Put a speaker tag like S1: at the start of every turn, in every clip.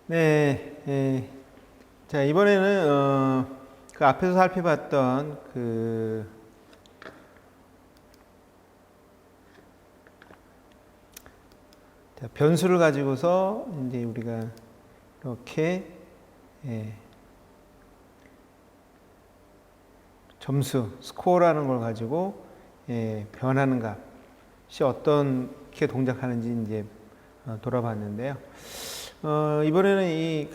S1: 네, 자, 이번에는, 그 앞에서 살펴봤던 자, 변수를 가지고서 이제 우리가 이렇게, 점수, 스코어라는 걸 가지고, 변하는 값이 어떻게 동작하는지 이제 돌아봤는데요. 이번에는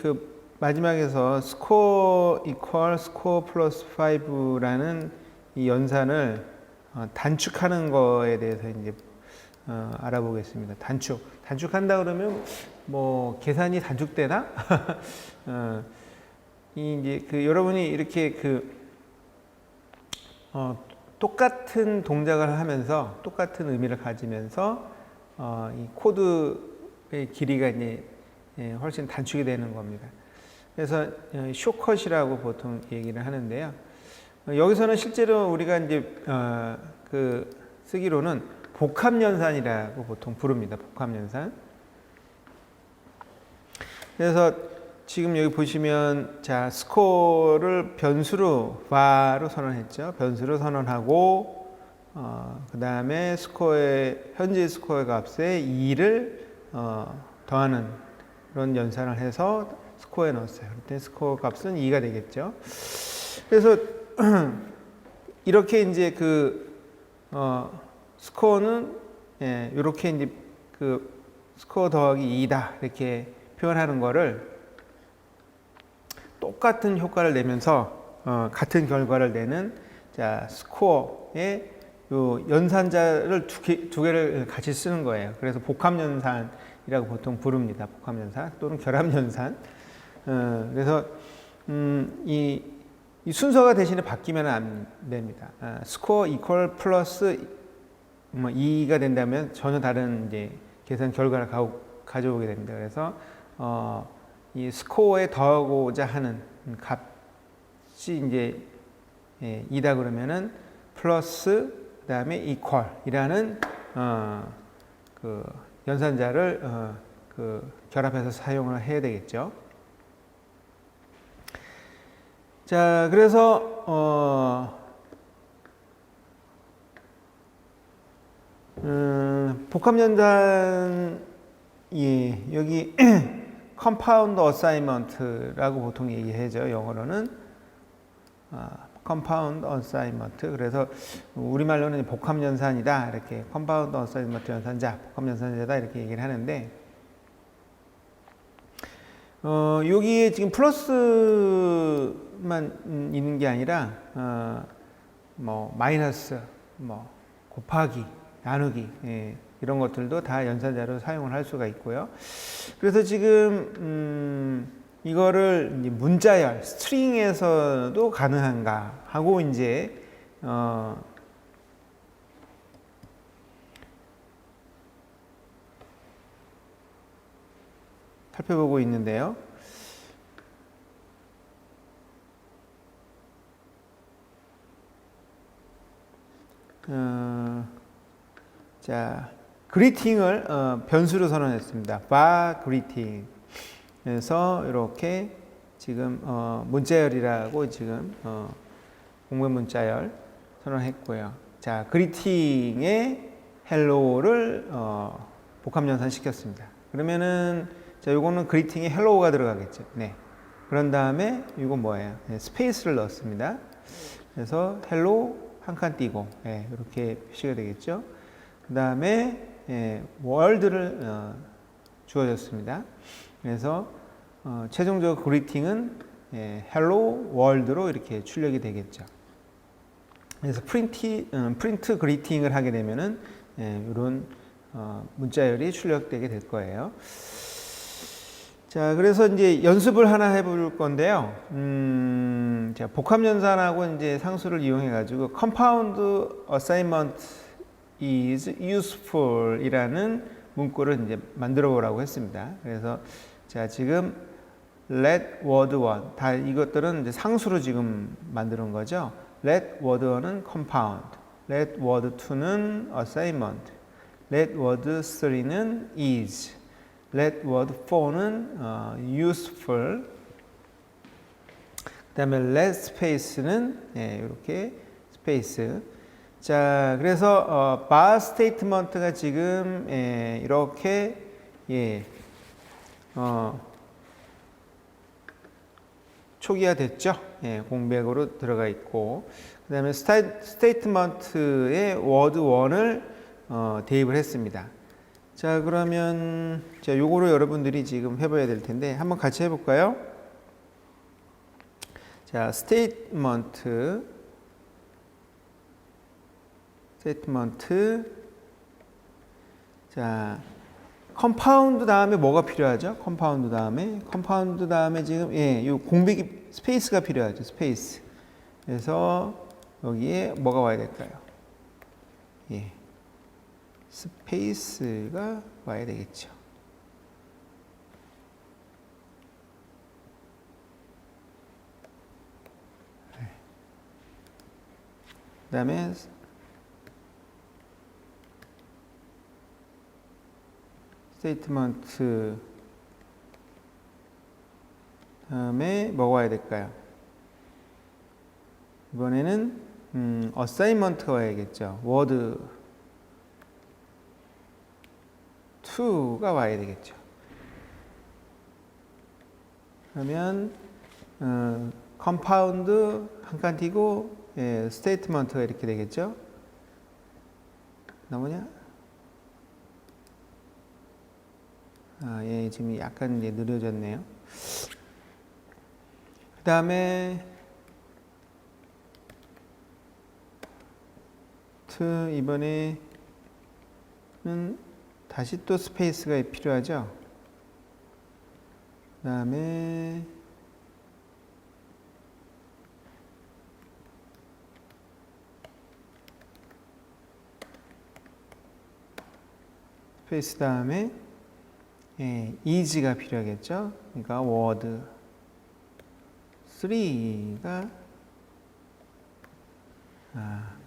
S1: 마지막에서 스코어 이퀄 스코어 플러스 5라는 이 연산을 단축하는 거에 대해서 이제 알아보겠습니다. 단축한다 그러면 뭐 계산이 단축되나? 이제 여러분이 이렇게 똑같은 동작을 하면서 똑같은 의미를 가지면서 이 코드의 길이가 이제 훨씬 단축이 되는 겁니다. 그래서 숏컷이라고 보통 얘기를 하는데요. 여기서는 실제로 우리가 이제 쓰기로는 복합연산이라고 보통 부릅니다. 복합연산. 그래서 지금 여기 보시면 자 스코어를 변수로 var로 선언했죠. 변수로 선언하고 그 다음에 현재 스코어의 값에 2를 더하는 그런 연산을 해서 스코어에 넣었어요. 그때 스코어 값은 2가 되겠죠. 그래서 이렇게 이제 스코어는 이렇게 이제 스코어 더하기 2다 이렇게 표현하는 거를 똑같은 효과를 내면서 같은 결과를 내는 자 스코어의 요 연산자를 두 개를 같이 쓰는 거예요. 그래서 복합연산이라고 보통 부릅니다. 복합연산 또는 결합연산. 그래서 이 순서가 대신에 바뀌면 안 됩니다. 스코어 이퀄 플러스 2가 된다면 전혀 다른 이제 계산 결과를 가져오게 됩니다. 그래서 이 스코어에 더하고자 하는 값이 이제 2다 그러면은 플러스 그다음에 이퀄이라는 연산자를 결합해서 사용을 해야 되겠죠. 자, 그래서 복합연산이 여기 컴파운드 어사이먼트라고 보통 얘기하죠. 영어로는 컴파운드 어사이먼트. 그래서 우리말로는 복합연산이다 이렇게 컴파운드 어사이먼트 연산자, 복합연산자다 이렇게 얘기를 하는데 여기에 지금 플러스만 있는 게 아니라 뭐 마이너스, 뭐 곱하기, 나누기 이런 것들도 다 연산자로 사용을 할 수가 있고요. 그래서 지금 이거를 이제 문자열, 스트링에서도 가능한가 하고 이제 살펴보고 있는데요. 자, 그리팅을 변수로 선언했습니다. var greeting. 그래서 이렇게 지금 문자열이라고 지금 공문 문자열 선언했고요. 자, 그리팅에 헬로우를 복합연산 시켰습니다. 그러면은 자, 요거는 그리팅에 헬로우가 들어가겠죠. 네. 그런 다음에 이건 뭐예요? 네, 스페이스를 넣었습니다. 그래서 헬로우 한 칸 띄고 이렇게 표시가 되겠죠. 그 다음에 월드를 주어졌습니다. 그래서 최종적 그리팅은 헬로 월드로 이렇게 출력이 되겠죠. 그래서 프린트 그리팅을 하게 되면은 이런 문자열이 출력되게 될 거예요. 자, 그래서 이제 연습을 하나 해볼 건데요. 자, 복합연산하고 이제 상수를 이용해 가지고 compound assignment is useful 이라는 문구를 이제 만들어 보라고 했습니다. 그래서 자, 지금 let word 1 다 이것들은 이제 상수로 지금 만드는 거죠. let word 1은 compound, let word 2는 assignment, let word 3는 is, let word for는 useful. 그 다음에 let space는 이렇게 space. 자, 그래서 bar statement가 지금 이렇게 초기화 됐죠. 공백으로 들어가 있고, 그 다음에 스테이트먼트에 워드 1을 대입을 했습니다. 자, 그러면 자, 요거로 여러분들이 지금 해봐야 될 텐데 한번 같이 해볼까요? 자, 스테이트먼트 자, 컴파운드 다음에 뭐가 필요하죠? 컴파운드 다음에 지금 요 공백이 스페이스가 필요하죠. 스페이스. 그래서 여기에 뭐가 와야 될까요? 스페이스가 와야 되겠죠. 그 다음에 스테이트먼트 다음에 뭐가 와야 될까요? 이번에는 어사이먼트가 와야겠죠. 워드 2가 와야 되겠죠. 그러면 컴파운드 한 칸 띄고 스테이트먼트가 이렇게 되겠죠. 나오냐? 지금 약간 느려졌네요. 그 다음에 이번에는 다시 또 스페이스가 필요하죠. 그 다음에 스페이스 다음에 is가 필요하겠죠. 그러니까 word 3가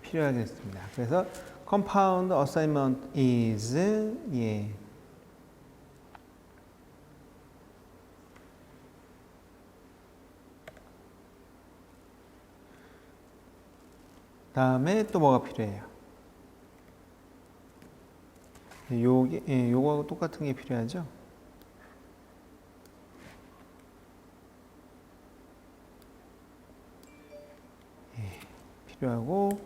S1: 필요하겠습니다. 그래서 compound assignment is 다음에 또 뭐가 필요해요? 요거하고 똑같은 게 필요하죠. 필요하고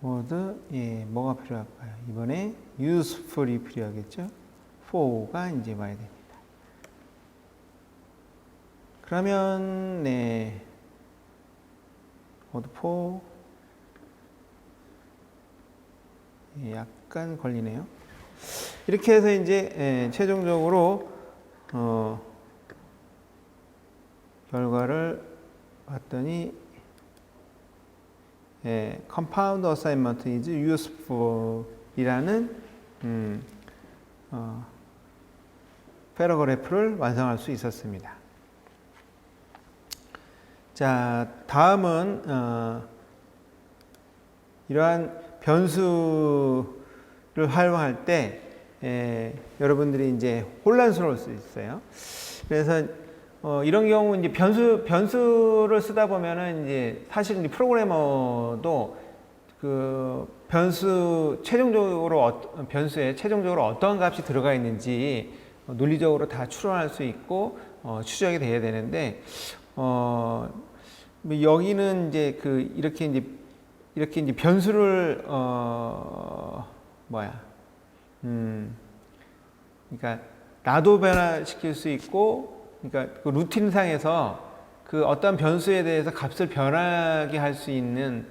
S1: 워드 뭐가 필요할까요? 이번에 useful이 필요하겠죠. for가 이제 와야 됩니다. 그러면 워드 for 약간 걸리네요. 이렇게 해서 이제 최종적으로 결과를 봤더니 compound assignment is useful 이라는 패러그래프를 완성할 수 있었습니다. 자, 다음은 이러한 변수를 활용할 때 여러분들이 이제 혼란스러울 수 있어요. 그래서 이런 경우 이제 변수를 쓰다 보면은 이제 사실 이제 프로그래머도 그 변수에 최종적으로 어떤 값이 들어가 있는지 논리적으로 다 추론할 수 있고 추적이 돼야 되는데 여기는 이제 이렇게 이제 변수를 그러니까 나도 변화시킬 수 있고, 그러니까 그 루틴상에서 그 어떤 변수에 대해서 값을 변하게 할 수 있는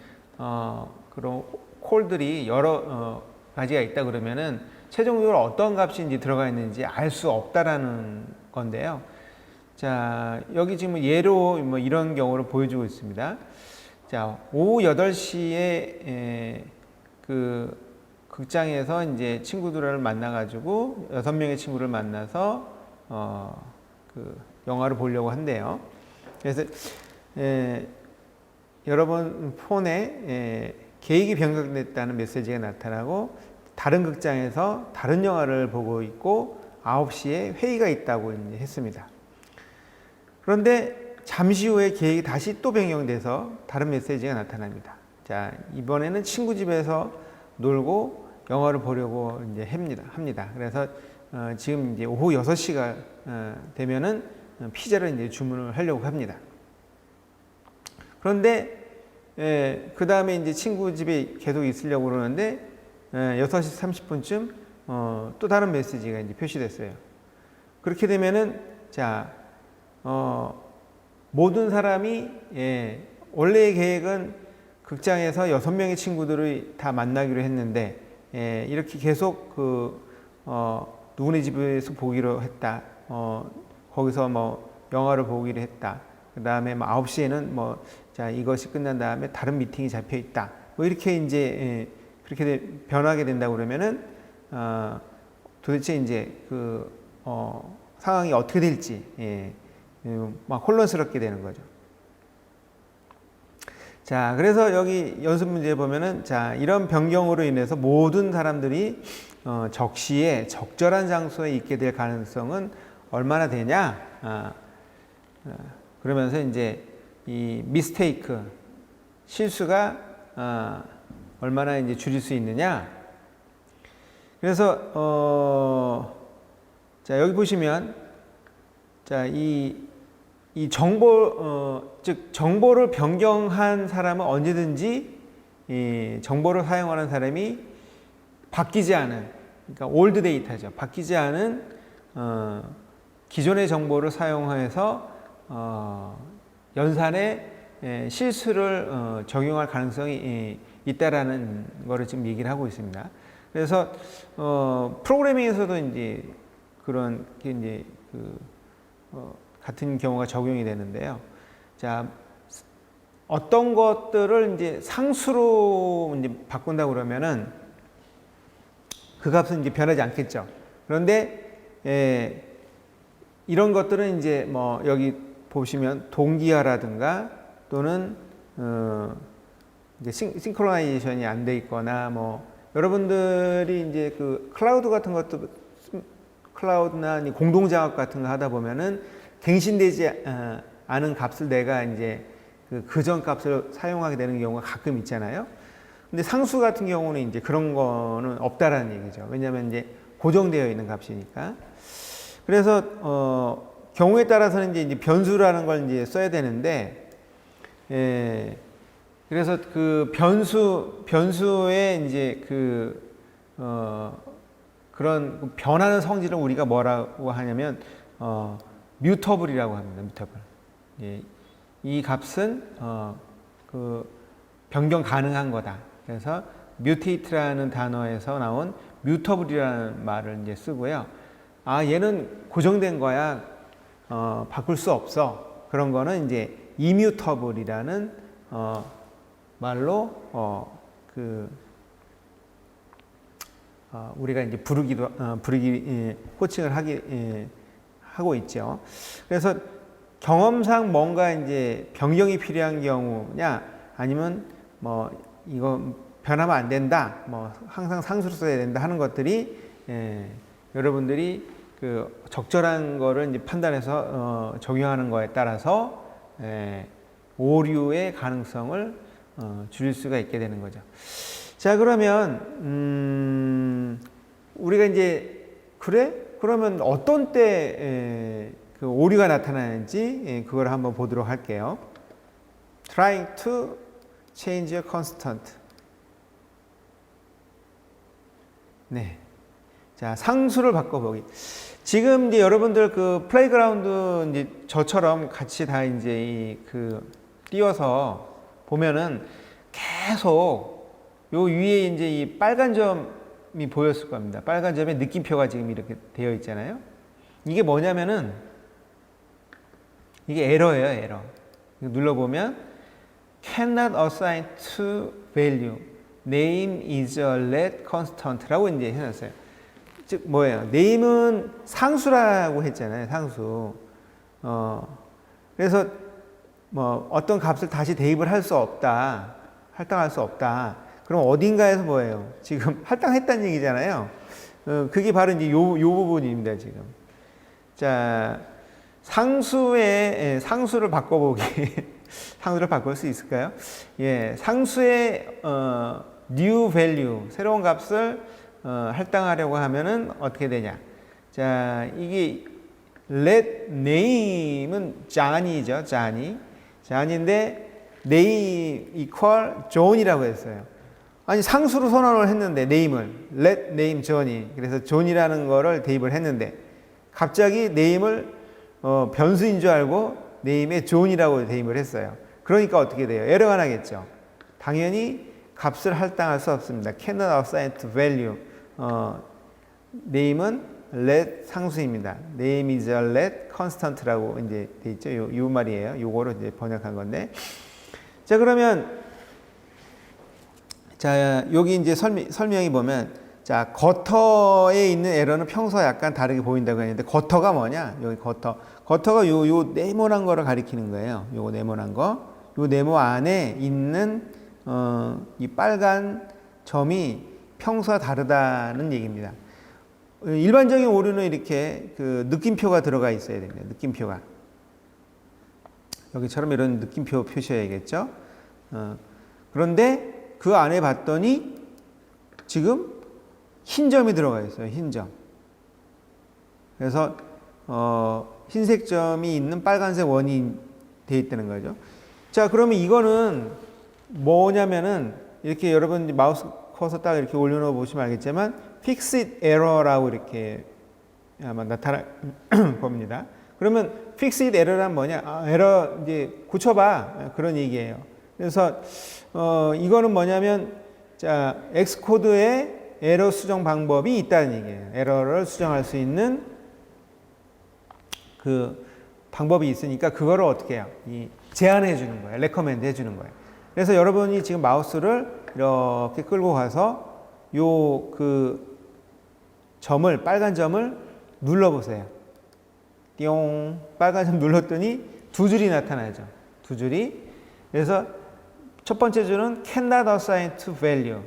S1: 그런 콜들이 여러 가지가 있다 그러면은 최종적으로 어떤 값이 이제 들어가 있는지 알 수 없다라는 건데요. 자, 여기 지금 예로 뭐 이런 경우를 보여주고 있습니다. 자, 오후 8시에 그 극장에서 이제 친구들을 만나가지고 6명의 친구를 만나서 그 영화를 보려고 한대요. 그래서 여러분 폰에 계획이 변경됐다는 메시지가 나타나고 다른 극장에서 다른 영화를 보고 있고 9시에 회의가 있다고 이제 했습니다. 그런데 잠시 후에 계획이 다시 또 변경돼서 다른 메시지가 나타납니다. 자, 이번에는 친구 집에서 놀고 영화를 보려고 이제 합니다. 그래서 지금 이제 오후 6시가 되면은 피자를 이제 주문을 하려고 합니다. 그런데 그 다음에 이제 친구 집에 계속 있으려고 그러는데 6시 30분쯤 또 다른 메시지가 이제 표시됐어요. 그렇게 되면은 자 모든 사람이 원래의 계획은 극장에서 6명의 친구들을 다 만나기로 했는데 이렇게 계속 누구네 집에서 보기로 했다. 거기서 뭐 영화를 보기로 했다. 그 다음에 뭐 9시에는 자 이것이 끝난 다음에 다른 미팅이 잡혀 있다. 뭐 이렇게 이제 그렇게 변하게 된다고 그러면은 도대체 이제 상황이 어떻게 될지 막 혼란스럽게 되는 거죠. 자, 그래서 여기 연습 문제에 보면은 자 이런 변경으로 인해서 모든 사람들이 적시에 적절한 장소에 있게 될 가능성은 얼마나 되냐? 그러면서 이제 이 미스테이크 실수가 얼마나 이제 줄일 수 있느냐? 그래서 자 여기 보시면 자 이 즉 정보를 변경한 사람은 언제든지 이 정보를 사용하는 사람이 바뀌지 않은 그러니까 올드 데이터죠. 바뀌지 않은 기존의 정보를 사용해서 연산에 실수를 적용할 가능성이 있다라는 거를 지금 얘기를 하고 있습니다. 그래서 프로그래밍에서도 이제 그런 게 이제 같은 경우가 적용이 되는데요. 자, 어떤 것들을 이제 상수로 이제 바꾼다 그러면은 그 값은 이제 변하지 않겠죠. 그런데 이런 것들은 이제 뭐 여기 보시면 동기화라든가 또는 이제 싱크로나이제이션이 안 돼 있거나 뭐 여러분들이 이제 그 클라우드 같은 것도 클라우드나 공동작업 같은 거 하다 보면은 갱신되지 않은 값을 내가 이제 그전 값을 사용하게 되는 경우가 가끔 있잖아요. 근데 상수 같은 경우는 이제 그런 거는 없다라는 얘기죠. 왜냐하면 이제 고정되어 있는 값이니까. 그래서 경우에 따라서는 이제 변수라는 걸 이제 써야 되는데, 그래서 그 변수의 이제 그런 변하는 성질을 우리가 뭐라고 하냐면 뮤터블이라고 합니다. 뮤터블. 이 값은 변경 가능한 거다. 그래서 뮤테이트라는 단어에서 나온 뮤터블이라는 말을 이제 쓰고요. 아, 얘는 고정된 거야. 바꿀 수 없어. 그런 거는 이제 이뮤터블이라는 말로 우리가 이제 호칭을 하고 있죠. 그래서 경험상 뭔가 이제 변경이 필요한 경우냐, 아니면 뭐 이거 변하면 안 된다, 뭐 항상 상수로 써야 된다 하는 것들이 여러분들이 그 적절한 거를 이제 판단해서 적용하는 거에 따라서 오류의 가능성을 줄일 수가 있게 되는 거죠. 자, 그러면 우리가 이제 그러면 어떤 때 그 오류가 나타나는지 그걸 한번 보도록 할게요. Trying to change a constant. 네. 자, 상수를 바꿔보기. 지금 이제 여러분들 그 플레이그라운드 이제 저처럼 같이 다 이제 띄워서 보면은 계속 요 위에 이제 이 빨간 점이 보였을 겁니다. 빨간 점에 느낌표가 지금 이렇게 되어 있잖아요. 이게 뭐냐면은 이게 에러예요, 에러. 눌러보면 cannot assign to value. name is a let constant라고 이제 해놨어요. 즉 뭐예요? name은 상수라고 했잖아요, 상수. 그래서 뭐 어떤 값을 다시 대입을 할 수 없다. 할당할 수 없다. 그럼 어딘가에서 뭐예요? 지금 할당했다는 얘기잖아요. 그게 바로 이제 요 부분입니다, 지금. 자, 상수를 바꿔보기. 상수를 바꿀 수 있을까요? 예, 상수의, new value, 새로운 값을, 할당하려고 하면은 어떻게 되냐. 자, 이게, let name은 Johnny죠, Johnny. Johnny인데, name equal John이라고 했어요. 아니, 상수로 선언을 했는데, name을. let name Johnny. 그래서 John이라는 거를 대입을 했는데, 갑자기 name을, 변수인 줄 알고, name에 John이라고 대입을 했어요. 그러니까 어떻게 돼요? 에러가 나겠죠. 당연히 값을 할당할 수 없습니다. cannot assign to value. name은 let 상수입니다. name is a let constant라고 이제 돼 있죠. 요 말이에요. 요거로 이제 번역한 건데. 자, 그러면 자, 여기 이제 설명이 보면 자, 거터에 있는 에러는 평소와 약간 다르게 보인다고 했는데 거터가 뭐냐? 여기 거터가 요 네모난 거를 가리키는 거예요. 요거 네모난 거. 요 네모 안에 있는 이 빨간 점이 평소와 다르다는 얘기입니다. 일반적인 오류는 이렇게 그 느낌표가 들어가 있어야 됩니다. 느낌표가. 여기처럼 이런 느낌표 표시해야겠죠. 그런데 그 안에 봤더니 지금 흰 점이 들어가 있어요. 흰 점. 그래서 흰색 점이 있는 빨간색 원이 되어 있다는 거죠. 자, 그러면 이거는 뭐냐면은 이렇게 여러분 마우스 커서 딱 이렇게 올려놓아 보시면 알겠지만 fixed error라고 이렇게 아마 나타날 겁니다. 그러면 fixed error란 뭐냐? 에러 이제 고쳐봐 그런 얘기예요. 그래서 이거는 뭐냐면 자, 엑스코드에 에러 수정 방법이 있다는 얘기예요. 에러를 수정할 수 있는 그 방법이 있으니까 그거를 어떻게 해요? 제안해 주는 거예요. 레커멘드 해 주는 거예요. 그래서 여러분이 지금 마우스를 이렇게 끌고 가서 요 그 점을 빨간 점을 눌러 보세요. 띠용 빨간 점 눌렀더니 두 줄이 나타나죠. 두 줄이. 그래서 첫 번째 줄은 cannot assign to value.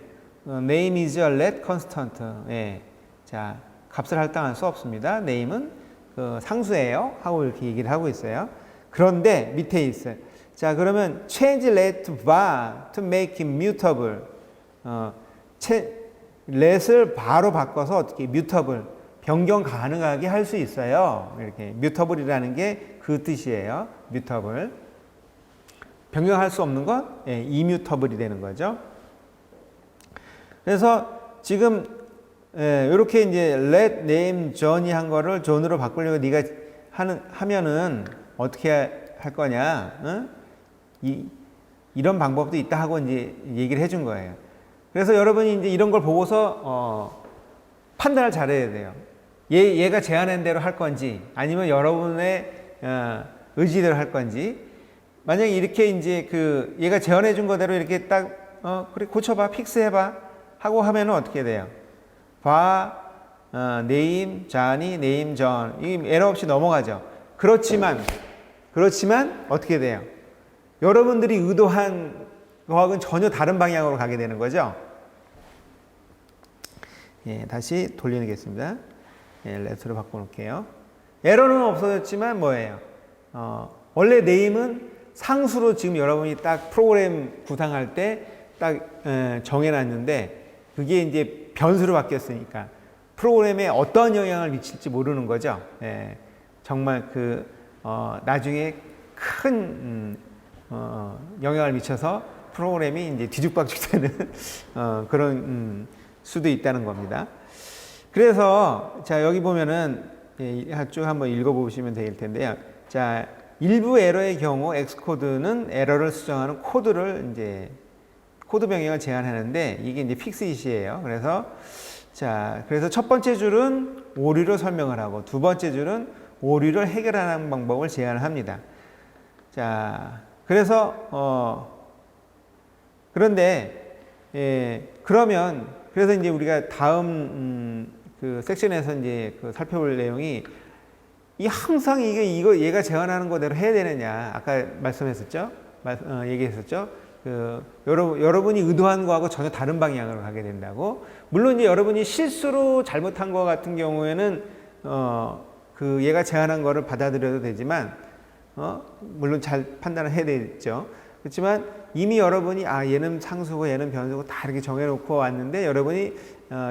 S1: name is a let constant. 예. 자, 값을 할당할 수 없습니다. name은 그 상수예요. 하고 이렇게 얘기를 하고 있어요. 그런데 밑에 있어요. 자, 그러면 change let to var to make it mutable. let을 바로 바꿔서 어떻게 mutable 변경 가능하게 할 수 있어요. 이렇게 mutable이라는 게 그 뜻이에요. mutable. 변경할 수 없는 건 예, immutable이 되는 거죠. 그래서 지금 이렇게 이제 let name John이 한 거를 존으로 바꾸려고 네가 하면은 어떻게 할 거냐? 응? 이런 방법도 있다 하고 이제 얘기를 해준 거예요. 그래서 여러분이 이제 이런 걸 보고서 판단을 잘해야 돼요. 얘가 제안한 대로 할 건지 아니면 여러분의 의지대로 할 건지. 만약에 이렇게 이제 그 얘가 제안해 준 거대로 이렇게 딱 그래 고쳐봐, 픽스해봐 하고 하면은 어떻게 돼요? name, Johnny, name John 이 에러 없이 넘어가죠. 그렇지만 어떻게 돼요? 여러분들이 의도한 거하고는 전혀 다른 방향으로 가게 되는 거죠. 예, 다시 돌리겠습니다. 예, let로 바꿔놓을게요. 에러는 없어졌지만 뭐예요? 원래 name은 상수로 지금 여러분이 딱 프로그램 구상할 때 딱 정해놨는데 그게 이제 변수로 바뀌었으니까 프로그램에 어떤 영향을 미칠지 모르는 거죠. 예, 정말 그 나중에 큰 영향을 미쳐서 프로그램이 이제 뒤죽박죽되는 그런 수도 있다는 겁니다. 그래서 자 여기 보면은 쭉 한번 읽어보시면 될 텐데요. 자 일부 에러의 경우 엑스코드는 에러를 수정하는 코드를 이제 코드 변경을 제한하는데 이게 이제 픽스잇이에요. 그래서 첫 번째 줄은 오류를 설명을 하고 두 번째 줄은 오류를 해결하는 방법을 제안을 합니다. 자, 그래서 그런데 그래서 이제 우리가 다음 그 섹션에서 이제 그 살펴볼 내용이 이 항상 이거 얘가 제안하는 거대로 해야 되느냐? 아까 말씀했었죠? 얘기했었죠? 여러분이 의도한 거하고 전혀 다른 방향으로 가게 된다고. 물론 이제 여러분이 실수로 잘못한 거 같은 경우에는 얘가 제안한 거를 받아들여도 되지만 물론 잘 판단을 해야 되겠죠. 그렇지만 이미 여러분이 얘는 상수고 얘는 변수고 다 이렇게 정해놓고 왔는데 여러분이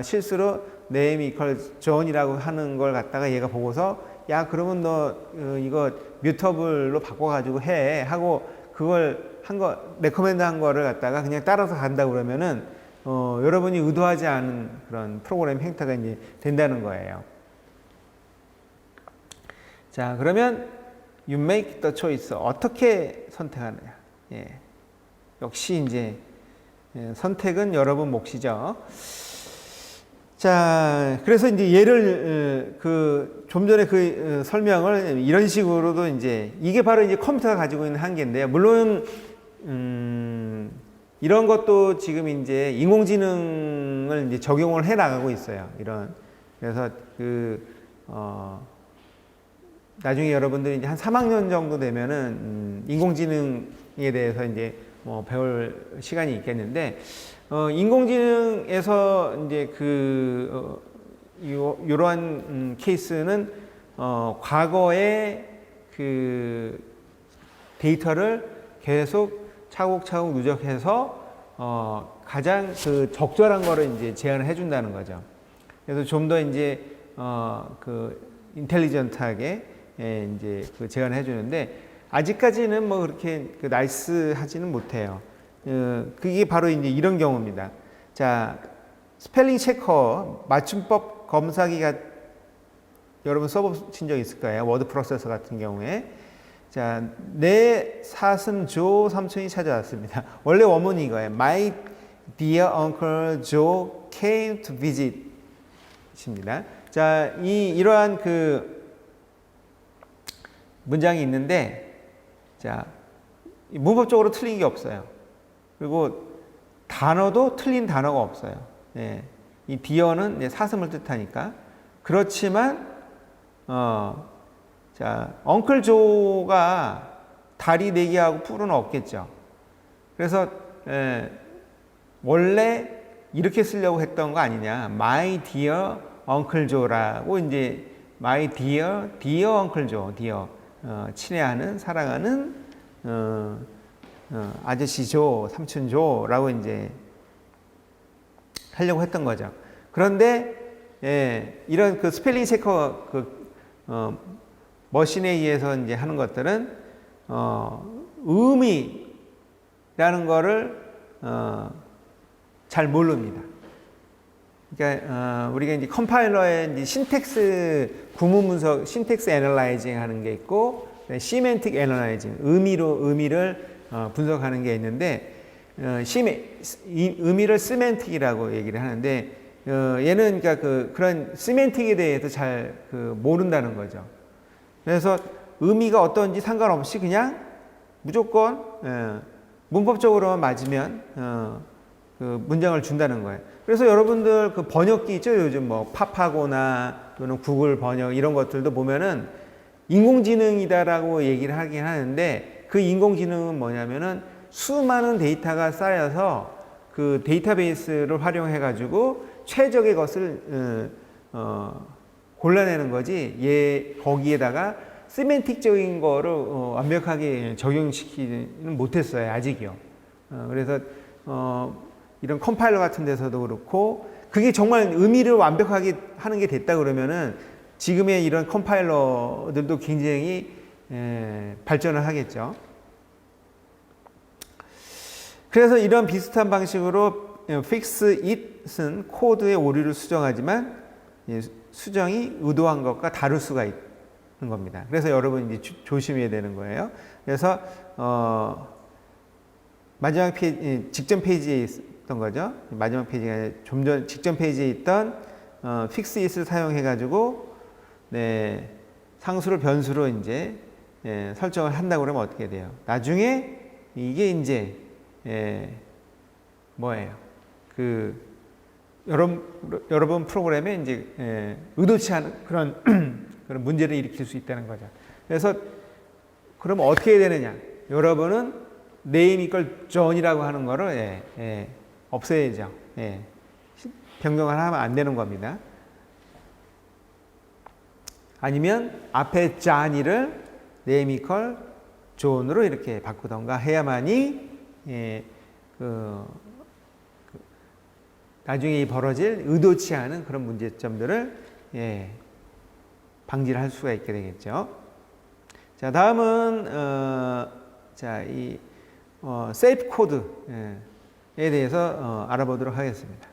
S1: 실수로 name equals John이라고 하는 걸 갖다가 얘가 보고서 야 그러면 너 이거 뮤터블로 바꿔가지고 해 하고 그걸 레코멘드 한 거를 갖다가 그냥 따라서 간다 그러면은 여러분이 의도하지 않은 그런 프로그램 행태가 이제 된다는 거예요. 자, 그러면 you make the choice. 어떻게 선택하느냐. 예. 역시 이제 선택은 여러분 몫이죠. 자, 그래서 이제 예를 좀 전에 설명을 이런 식으로도 이제 이게 바로 이제 컴퓨터가 가지고 있는 한계인데요. 물론 이런 것도 지금 이제 인공지능을 이제 적용을 해 나가고 있어요. 그래서 나중에 여러분들이 이제 한 3학년 정도 되면은 인공지능에 대해서 이제 배울 시간이 있겠는데 인공지능에서 이제 이러한 케이스는 과거의 데이터를 계속 차곡차곡 누적해서 가장 적절한 거를 이제 제안을 해준다는 거죠. 그래서 좀 더 이제 인텔리전트하게 이제 제안을 해주는데 아직까지는 뭐 그렇게 나이스하지는 못해요. 그게 바로 이제 이런 경우입니다. 자, 스펠링 체커 맞춤법 검사기가 여러분 써보신 적 있을 거예요. 워드 프로세서 같은 경우에. 자, 내 사슴 조 삼촌이 찾아왔습니다. 원래 원문이 이거예요. My dear uncle Joe came to visit. 입니다. 자, 이러한 문장이 있는데, 자, 문법적으로 틀린 게 없어요. 그리고 단어도 틀린 단어가 없어요. 예. 이 dear는 사슴을 뜻하니까. 그렇지만, 자, 엉클 조가 다리 4개하고 뿔은 없겠죠. 그래서 원래 이렇게 쓰려고 했던 거 아니냐. My dear Uncle Joe라고 이제 My dear Uncle Joe, dear 친애하는 사랑하는 아저씨 조, 삼촌 조라고 이제 하려고 했던 거죠. 그런데 이런 스펠링 체커 머신에 의해서 이제 하는 것들은 의미라는 거를 잘 모릅니다. 그러니까 우리가 이제 컴파일러의 이제 신텍스 구문 분석, 신텍스 애널라이징 하는 게 있고 시멘틱 애널라이징 의미를 분석하는 게 있는데 의미를 시멘틱이라고 얘기를 하는데 얘는 그러니까 그런 시멘틱에 대해서 잘 모른다는 거죠. 그래서 의미가 어떤지 상관없이 그냥 무조건 문법적으로만 맞으면 문장을 준다는 거예요. 그래서 여러분들 번역기 있죠? 요즘 뭐 팝하고나 또는 구글 번역 이런 것들도 보면은 인공지능이다라고 얘기를 하긴 하는데 그 인공지능은 뭐냐면은 수많은 데이터가 쌓여서 그 데이터베이스를 활용해 가지고 최적의 것을 골라내는 거지 거기에다가 시멘틱적인 거를 완벽하게 적용시키지는 못했어요. 아직이요. 그래서 이런 컴파일러 같은 데서도 그렇고 그게 정말 의미를 완벽하게 하는 게 됐다 그러면은 지금의 이런 컴파일러들도 굉장히 발전을 하겠죠. 그래서 이런 비슷한 방식으로 fix it은 코드의 오류를 수정하지만 수정이 의도한 것과 다를 수가 있는 겁니다. 그래서 여러분 이제 조심해야 되는 거예요. 그래서 마지막 페이지, 직전 페이지에 있던 거죠. 마지막 페이지가 좀 전 직전 페이지에 있던 fix it을 사용해 가지고 상수를 변수로 이제 설정을 한다고 그러면 어떻게 돼요? 나중에 이게 이제 뭐예요? 여러분 프로그램에 이제 의도치 않은 그런 그런 문제를 일으킬 수 있다는 거죠. 그래서 그럼 어떻게 해야 되느냐? 여러분은 name equal John이라고 하는 거를 없애야죠. 변경을 하면 안 되는 겁니다. 아니면 앞에 Johnny를 name equal John으로 이렇게 바꾸던가 해야만이 나중에 벌어질 의도치 않은 그런 문제점들을 방지를 할 수가 있게 되겠죠. 자, 다음은 이 세이프 코드에 대해서 알아보도록 하겠습니다.